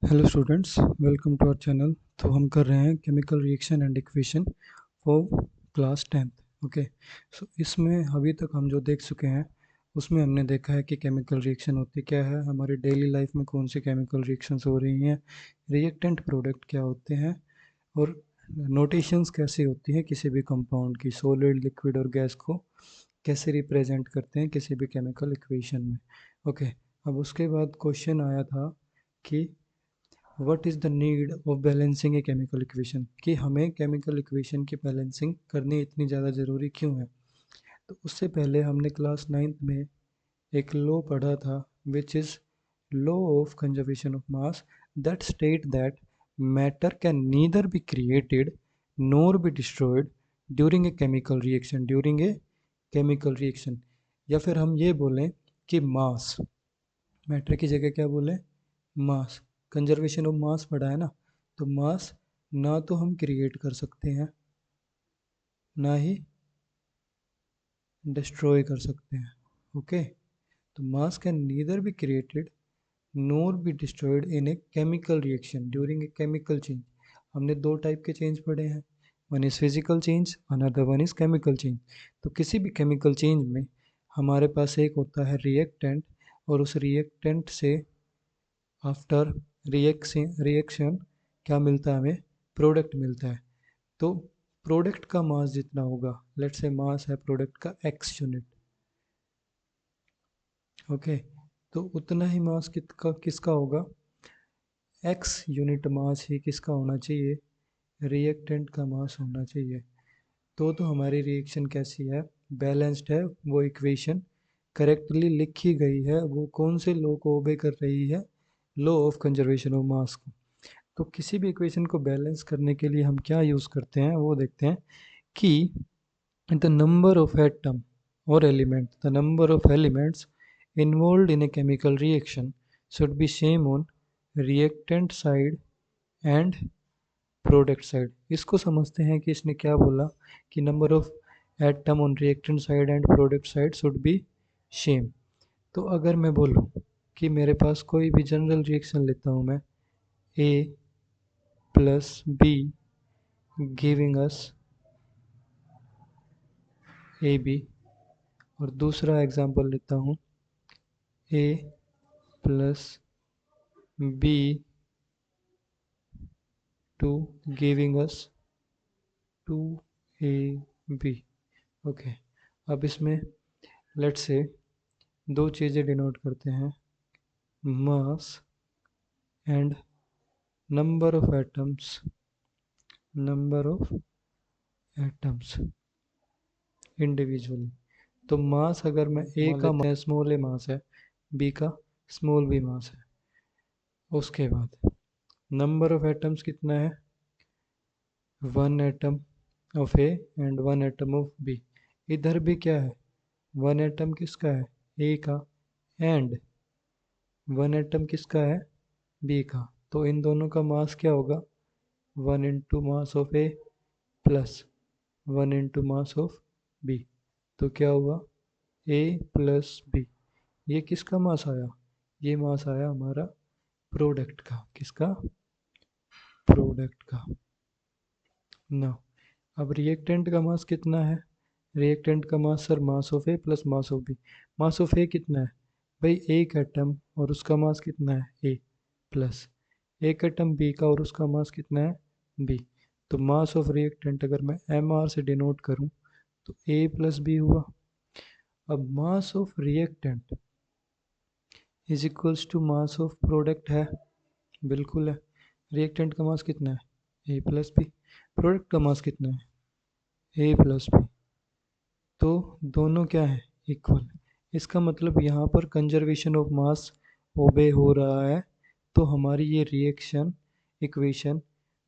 Hello students, welcome to our channel. तो हम कर रहे हैं chemical reaction and equation for class 10th। Okay, so इसमें अभी तक हम जो देख चुके हैं उसमें हमने देखा है कि केमिकल रिएक्शन होती क्या है, हमारी डेली लाइफ में कौन सी केमिकल रिएक्शंस हो रही हैं, रिएक्टेंट प्रोडक्ट क्या होते हैं, और नोटेशंस कैसे होती है किसी भी कंपाउंड की, सॉलिड, लिक्विड और गैस को कैसे रिप्रेजेंट करते हैं किसी भी केमिकल इक्वेशन में। ओके, अब उसके बाद क्वेश्चन आया था कि what is the need of balancing a chemical equation, कि हमें केमिकल इक्वेशन की बैलेंसिंग करनी इतनी ज़्यादा ज़रूरी क्यों है। तो उससे पहले हमने क्लास 9th में एक लॉ पढ़ा था, which is law of conservation of mass, that state that matter can neither be created NOR be destroyed during a chemical reaction, या फिर हम ये बोलें कि मास, मैटर की जगह क्या बोले, मास। कंजर्वेशन ऑफ मास पढ़ा है ना, तो मास ना तो हम क्रिएट कर सकते हैं ना ही डिस्ट्रॉय कर सकते हैं। ओके, तो मास can neither be created NOR be destroyed in A chemical reaction during a chemical change. हमने दो टाइप के चेंज पढ़े हैं, one is physical change, another one is chemical change. तो किसी भी केमिकल चेंज में हमारे पास एक होता है रिएक्टेंट, और उस रिएक्टेंट से आफ्टर रिएक्शन क्या मिलता है, हमें प्रोडक्ट मिलता है। तो प्रोडक्ट का मास जितना होगा, लेट्स से मास है प्रोडक्ट का x यूनिट। ओके, तो उतना ही मास किसका होगा, x यूनिट मास ही किसका होना चाहिए, रिएक्टेंट का मास होना चाहिए। तो हमारी रिएक्शन कैसी है, बैलेंस्ड है। वो इक्वेशन करेक्टली लिखी गई है, वो कौन से लॉ को ओबे कर रही है, लॉ ऑफ कंजर्वेशन ऑफ मास को। तो किसी भी इक्वेशन को बैलेंस करने के लिए हम क्या यूज़ करते हैं वो देखते हैं कि the number of atom or element, the number of elements involved in a chemical reaction should be same on reactant side and product side। इसको समझते हैं कि इसने क्या बोला कि number of atom on reactant side and product side should be same। तो अगर मैं बोलूँ कि मेरे पास कोई भी जनरल रिएक्शन लेता हूँ मैं, A plus B giving us AB, और दूसरा एग्जांपल लेता हूँ A plus B to giving us 2AB। Okay, अब इसमें लेट्स से दो चीज़ें डिनोट करते हैं, mass and number of atoms, number of atoms individually. तो मास अगर मैं ए का स्मॉल ए मास है, बी का स्मॉल बी मास है, उसके बाद नंबर ऑफ एटम्स कितना है, one atom of A and one atom of B. इधर भी क्या है, वन एटम किसका है, ए का, एंड वन एटम किसका है, बी का। तो इन दोनों का मास क्या होगा, one into mass of A plus one into mass of B. तो क्या हुआ, ए प्लस बी। ये किसका मास आया, ये मास आया हमारा प्रोडक्ट का, किसका, प्रोडक्ट का ना। अब रिएक्टेंट का मास कितना है, रिएक्टेंट का mass sir mass of A plus mass of B. Mass of A कितना है भाई, एक एटम, और उसका मास कितना है ए, प्लस एक एटम बी का और उसका मास कितना है बी। तो मास ऑफ रिएक्टेंट अगर मैं एम आर से डिनोट करूं तो ए प्लस बी हुआ। अब mass of reactant is equals to mass of product है, बिल्कुल है। रिएक्टेंट का मास कितना है, ए प्लस बी। प्रोडक्ट का मास कितना है, ए प्लस बी। तो दोनों क्या है, इक्वल। इसका मतलब यहाँ पर कंजर्वेशन ऑफ मास ओबे हो रहा है। तो हमारी ये रिएक्शन इक्वेशन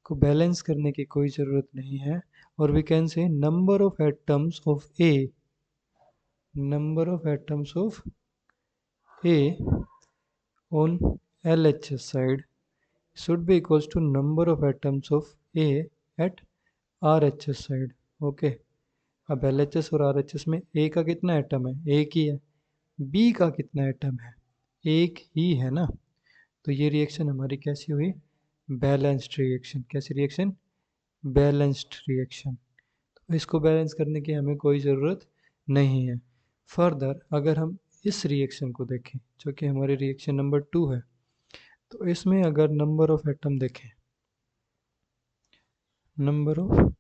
को बैलेंस करने की कोई ज़रूरत नहीं है। और we can say number of atoms of A, number of atoms of A on LHS side should be equals to number of atoms of A at RHS side. Okay, अब LHS और RHS में A का कितना atom है, एक ही है, B का कितना एटम है, एक ही है ना। तो ये रिएक्शन हमारी कैसी हुई? Balanced reaction. कैसी रिएक्शन? Balanced reaction. तो इसको बैलेंस करने की हमें कोई ज़रूरत नहीं है। फर्दर अगर हम इस रिएक्शन को देखें जो कि हमारी रिएक्शन नंबर 2 है, तो इसमें अगर नंबर ऑफ एटम देखें, नंबर ऑफ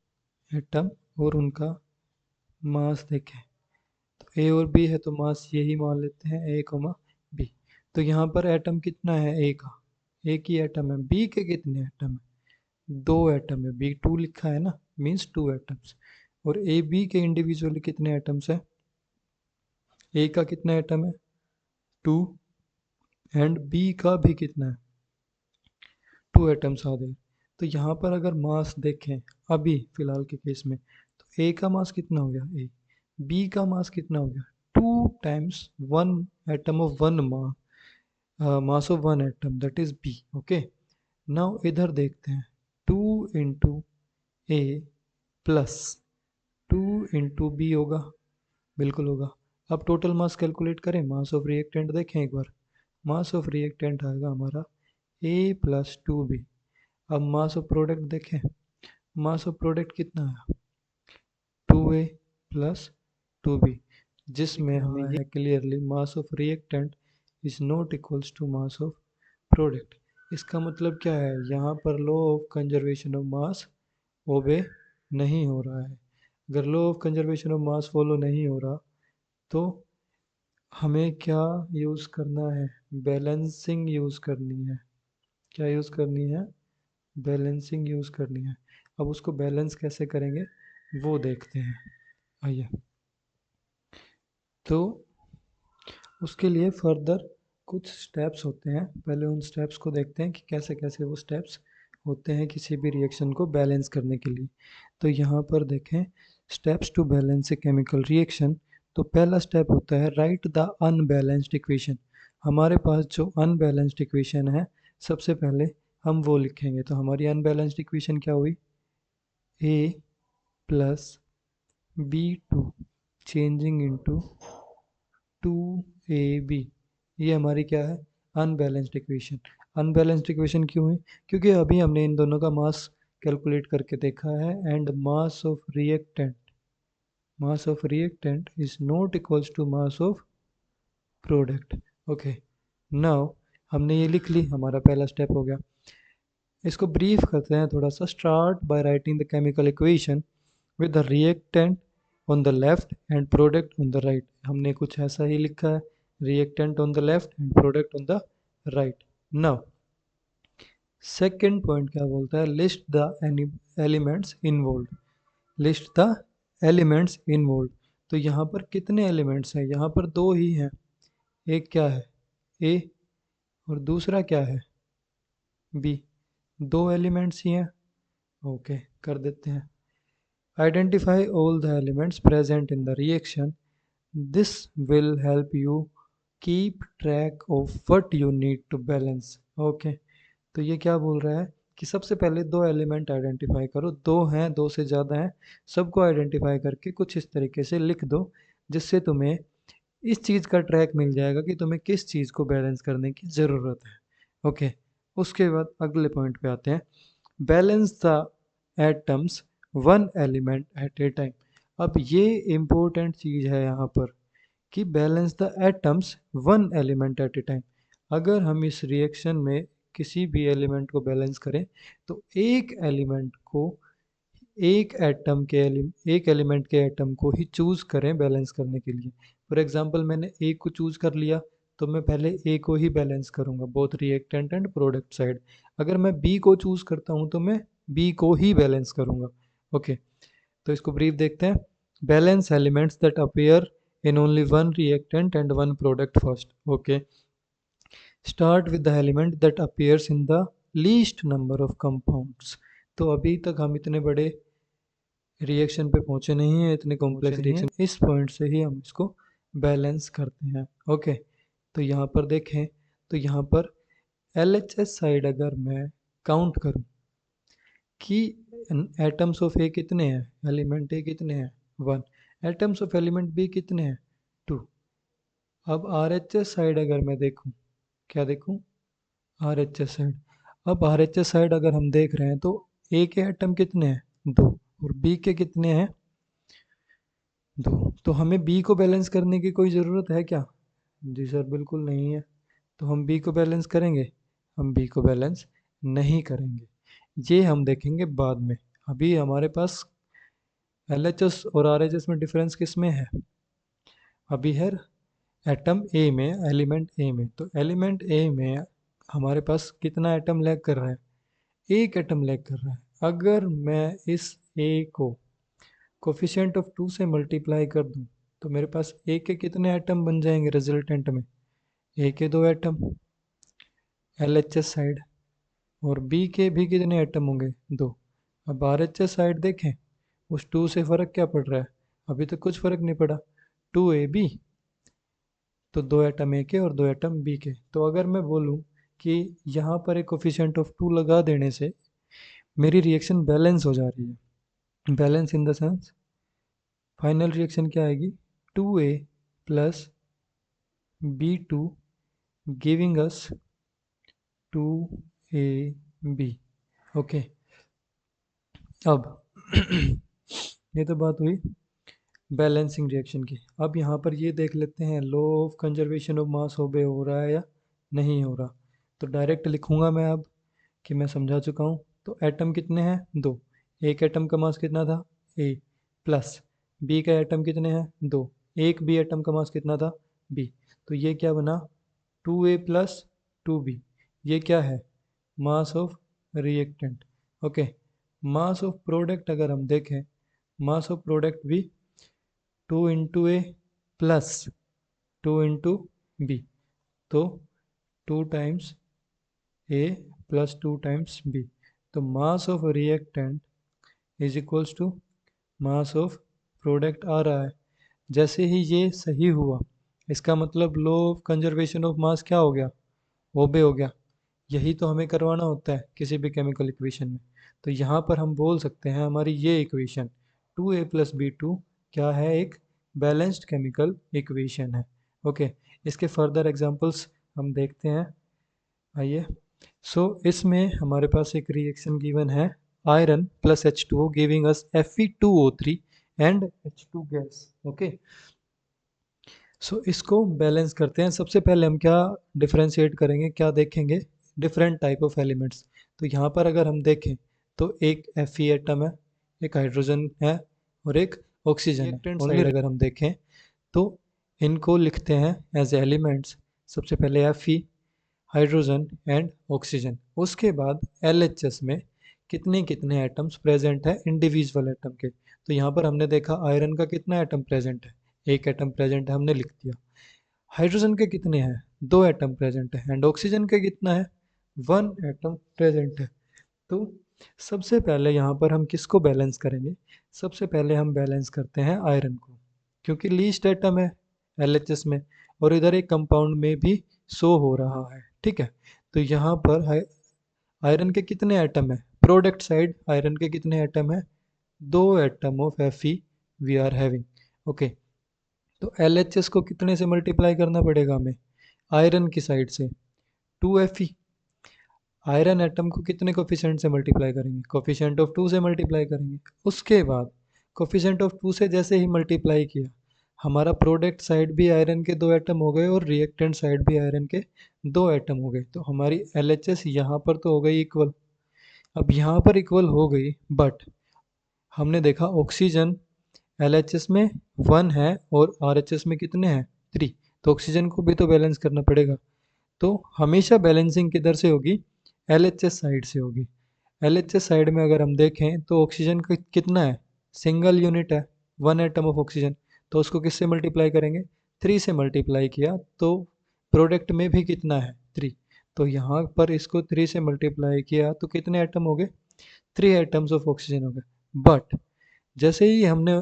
एटम और उनका मास देखें, तो ए और बी है तो मास यही मान लेते हैं ए कॉमा बी। तो यहाँ पर एटम कितना है? ए का एक ही एटम है। बी के कितने एटम है? 2 एटम है। बी 2 लिखा है ना, मीन्स 2 एटम्स। और ए बी के इंडिविजुअली कितने एटम्स है? ए का कितना एटम है? 2। एंड बी का भी कितना है? 2 एटम्स आ गए। तो यहाँ पर अगर मास देखें अभी फिलहाल के केस में, तो ए का मास कितना हो गया? ए। बी का मास कितना हो गया? 2 times 1 atom of 1 mass of 1 atom, that is B. Okay, now इधर देखते हैं। 2 into A plus 2 into B होगा, बिल्कुल होगा। अब टोटल मास कैलकुलेट करें, मास ऑफ रिएक्टेंट देखें एक बार। मास ऑफ रिएक्टेंट आएगा हमारा ए प्लस 2 बी। अब मास ऑफ प्रोडक्ट देखें, मास ऑफ प्रोडक्ट कितना है? 2a प्लस 2b, जिसमें हमें ये clearly mass of reactant is not equals to mass of product. इसका मतलब क्या है? यहाँ पर law of conservation of mass obey नहीं हो रहा है। अगर law of conservation of mass follow नहीं हो रहा तो हमें क्या यूज़ करना है? बैलेंसिंग यूज़ करनी है। क्या यूज़ करनी है? बैलेंसिंग यूज़ करनी है। अब उसको बैलेंस कैसे करेंगे वो देखते हैं, आइए। तो उसके लिए फर्दर कुछ स्टेप्स होते हैं, पहले उन स्टेप्स को देखते हैं कि कैसे कैसे वो स्टेप्स होते हैं किसी भी रिएक्शन को बैलेंस करने के लिए। तो यहाँ पर देखें, steps to balance a chemical reaction. तो पहला स्टेप होता है राइट द अनबैलेंस्ड इक्वेशन। हमारे पास जो अनबैलेंस्ड इक्वेशन है, सबसे पहले हम वो लिखेंगे। तो हमारी अनबैलेंस्ड इक्वेशन क्या हुई? A plus B to changing into 2ab, ये हमारी क्या है? Unbalanced equation. अनबैलेंस्ड इक्वेशन क्यों है? क्योंकि अभी हमने इन दोनों का मास कैलकुलेट करके देखा है and mass of reactant is not equals to mass of product. Okay, now हमने ये लिख ली, हमारा पहला स्टेप हो गया। इसको ब्रीफ करते हैं थोड़ा सा। Start by writing the chemical equation with the reactant on the left and product on the right. हमने कुछ ऐसा ही लिखा है, reactant on the left and product on the right. Now second point क्या बोलता है? List the elements involve. List the elements involve. तो यहाँ पर कितने एलिमेंट्स हैं? यहाँ पर 2 ही हैं। एक क्या है? ए, और दूसरा क्या है? बी। 2 एलिमेंट्स ही हैं। ओके, कर देते हैं। Identify all the elements present in the reaction. This will help you keep track of what you need to balance. Okay, तो ये क्या बोल रहा है कि सबसे पहले 2 एलिमेंट आइडेंटिफाई करो। 2 हैं, 2 से ज़्यादा हैं, सबको आइडेंटिफाई करके कुछ इस तरीके से लिख दो जिससे तुम्हें इस चीज़ का ट्रैक मिल जाएगा कि तुम्हें किस चीज़ को बैलेंस करने की ज़रूरत है। ओके, उसके बाद अगले पॉइंट पे आते हैं। Balance the atoms 1 element at a time. अब ये इम्पोर्टेंट चीज़ है यहाँ पर कि balance the atoms 1 element at a time. अगर हम इस रिएक्शन में किसी भी एलिमेंट को बैलेंस करें तो एक एलिमेंट को एक एलिमेंट के एटम को ही चूज़ करें बैलेंस करने के लिए। फॉर एग्जांपल मैंने ए को चूज़ कर लिया तो मैं पहले ए को ही बैलेंस करूँगा, both reactant and product side. अगर मैं बी को चूज़ करता हूँ तो मैं बी को ही बैलेंस करूँगा। ओके, तो इसको ब्रीफ देखते हैं। Balance elements that appear in only one reactant and one product first. Okay, start with the element that appears in the least number of compounds. तो अभी तक हम इतने बड़े रिएक्शन पे पहुंचे नहीं हैं, इतने कॉम्प्लेक्स रिएक्शन, इस पॉइंट से ही हम इसको बैलेंस करते हैं। ओके, तो यहाँ पर देखें, तो यहाँ पर LHS साइड अगर मैं काउंट करूँ कि एटम्स ऑफ ए कितने हैं, एलिमेंट ए कितने हैं? 1। एटम्स ऑफ एलिमेंट बी कितने हैं? 2। अब RHS साइड अगर मैं देखूं, क्या देखूं? R H S side. अब आर एच एस साइड अगर हम देख रहे हैं तो ए के एटम कितने हैं 2, और बी के कितने हैं 2। तो हमें बी को बैलेंस करने की कोई ज़रूरत है क्या? जी सर बिल्कुल नहीं है। तो हम बी को बैलेंस करेंगे? हम बी को बैलेंस नहीं करेंगे, ये हम देखेंगे बाद में। अभी हमारे पास एल एच एस और आर एच एस में डिफरेंस किस में है? अभी है एटम ए में, एलिमेंट ए में। तो एलिमेंट ए में हमारे पास कितना एटम लैग कर रहा है? एक एटम लैग कर रहा है। अगर मैं इस ए को कोफिशिएंट ऑफ 2 से मल्टीप्लाई कर दूं तो मेरे पास ए के कितने एटम बन जाएंगे रिजल्टेंट में? ए के 2 atom L H S side, और बी के भी कितने एटम होंगे 2। अब आर एच एस साइड देखें, उस 2 से फ़र्क क्या पड़ रहा है? अभी तो कुछ फ़र्क नहीं पड़ा, 2 AB, तो 2 एटम ए के और 2 एटम बी के। तो अगर मैं बोलूँ कि यहाँ पर एक कोफिशिएंट ऑफ 2 लगा देने से मेरी रिएक्शन बैलेंस हो जा रही है। Balance in the sense final reaction क्या आएगी? 2A plus B2 giving us 2AB। Okay, अब ये तो बात हुई बैलेंसिंग रिएक्शन की। अब यहाँ पर ये देख लेते हैं law of conservation of mass obey हो रहा है या नहीं हो रहा। तो डायरेक्ट लिखूंगा मैं अब कि मैं समझा चुका हूँ। तो एटम कितने हैं 2, एक एटम का मास कितना था ए, प्लस बी का एटम कितने हैं 2, एक बी एटम का मास कितना था बी। तो ये क्या बना 2A प्लस 2B। ये क्या है? मास of reactant. Okay, mass of product अगर हम देखें, मास ऑफ प्रोडक्ट भी 2 into A plus 2 into B। तो 2 times A plus 2 times B। तो mass of reactant is equals to mass of product आ रहा है। जैसे ही ये सही हुआ, इसका मतलब law of conservation of mass क्या हो गया? ओबे हो गया। यही तो हमें करवाना होता है किसी भी केमिकल इक्वेशन में। तो यहाँ पर हम बोल सकते हैं हमारी ये इक्वेशन 2A+B2 क्या है? एक बैलेंस्ड केमिकल इक्वेशन है। ओके, इसके फर्दर एग्जांपल्स हम देखते हैं, आइए। इसमें हमारे पास एक रिएक्शन गिवन है, iron plus H2O giving us Fe2O3 and H2 gas. Okay, इसको बैलेंस करते हैं। सबसे पहले हम क्या डिफरेंशिएट करेंगे, क्या देखेंगे? Different type of elements. तो यहाँ पर अगर हम देखें तो एक Fe एटम है, एक हाइड्रोजन है और एक ऑक्सीजन है। रिएक्टेंट साइड अगर हम देखें तो इनको लिखते हैं एज एलिमेंट्स। सबसे पहले Fe, हाइड्रोजन एंड ऑक्सीजन। उसके बाद LHS में कितने कितने एटम्स प्रेजेंट है इंडिविजुअल एटम के। तो यहाँ पर हमने देखा आयरन का कितना एटम प्रेजेंट है? एक एटम प्रेजेंट है, हमने लिख दिया। हाइड्रोजन के कितने हैं? 2 एटम प्रेजेंट है। एंड ऑक्सीजन के कितना है? 1 एटम प्रेजेंट है। तो सबसे पहले यहाँ पर हम किसको बैलेंस करेंगे? सबसे पहले हम बैलेंस करते हैं आयरन को, क्योंकि लीस्ट एटम है LHS में, और इधर एक कंपाउंड में भी शो हो रहा है। ठीक है, तो यहाँ पर आयरन के कितने एटम है? प्रोडक्ट साइड आयरन के कितने एटम है? 2 atom of Fe we are having. Okay, तो LHS को कितने से मल्टीप्लाई करना पड़ेगा हमें? आयरन की साइड से 2Fe। आयरन एटम को कितने कोफिशिएंट से मल्टीप्लाई करेंगे? कोफिशिएंट ऑफ 2 से मल्टीप्लाई करेंगे। उसके बाद कोफिशिएंट ऑफ 2 से जैसे ही मल्टीप्लाई किया, हमारा प्रोडक्ट साइड भी आयरन के 2 एटम हो गए और रिएक्टेंट साइड भी आयरन के 2 एटम हो गए। तो हमारी LHS यहाँ पर तो हो गई इक्वल। अब यहाँ पर इक्वल हो गई, बट हमने देखा ऑक्सीजन LHS में 1 है और RHS में कितने हैं 3। तो ऑक्सीजन को भी तो बैलेंस करना पड़ेगा। तो हमेशा बैलेंसिंग किधर से होगी? LHS साइड से होगी। LHS साइड में अगर हम देखें तो ऑक्सीजन का कितना है? सिंगल यूनिट है, 1 एटम ऑफ ऑक्सीजन। तो उसको किससे मल्टीप्लाई करेंगे? 3 से मल्टीप्लाई किया तो प्रोडक्ट में भी कितना है 3। तो यहाँ पर इसको 3 से मल्टीप्लाई किया तो कितने एटम हो गए? 3 एटम्स ऑफ ऑक्सीजन हो गए। बट जैसे ही हमने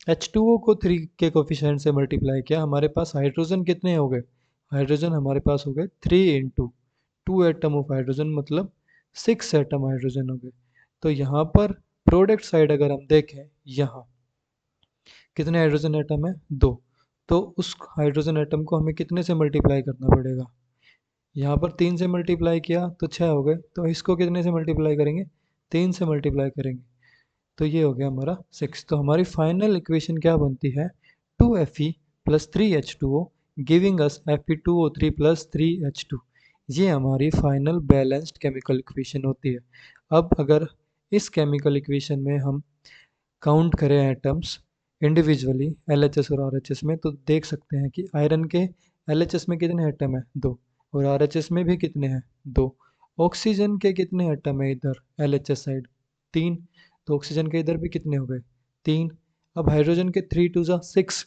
H2O को 3 के कोफिशिएंट से मल्टीप्लाई किया, हमारे पास हाइड्रोजन कितने हो गए? हाइड्रोजन हमारे पास हो गए 3 into 2 एटम ऑफ हाइड्रोजन, मतलब 6 एटम हाइड्रोजन हो गए। तो यहाँ पर प्रोडक्ट साइड अगर हम देखें, यहाँ कितने हाइड्रोजन एटम है? 2। तो उस हाइड्रोजन एटम को हमें कितने से मल्टीप्लाई करना पड़ेगा? यहाँ पर 3 से मल्टीप्लाई किया तो 6 हो गए, तो इसको कितने से मल्टीप्लाई करेंगे, 3 से मल्टीप्लाई करेंगे, तो ये हो गया हमारा 6। तो हमारी फाइनल इक्वेशन क्या बनती है, 2Fe plus 3H2O giving us Fe2O3 plus 3H2। ये हमारी फाइनल बैलेंस्ड केमिकल इक्वेशन होती है। अब अगर इस केमिकल इक्वेशन में हम काउंट करें एटम्स इंडिविजुअली LHS और RHS में, तो देख सकते हैं कि आयरन के LHS में कितने एटम है, 2, और RHS में भी कितने हैं, 2। ऑक्सीजन के कितने एटम है इधर LHS साइड, 3, तो ऑक्सीजन के इधर भी कितने हो गए, 3। अब हाइड्रोजन के 3 टू ज़ा 6,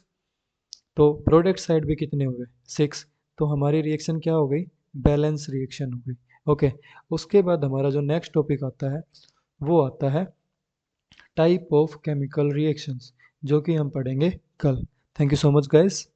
तो प्रोडक्ट साइड भी कितने हो गए, 6। तो हमारी रिएक्शन क्या हो गई, बैलेंस रिएक्शन हो गई। ओके, उसके बाद हमारा जो नेक्स्ट टॉपिक आता है वो आता है टाइप ऑफ केमिकल रिएक्शंस, जो कि हम पढ़ेंगे कल। Thank you so much guys.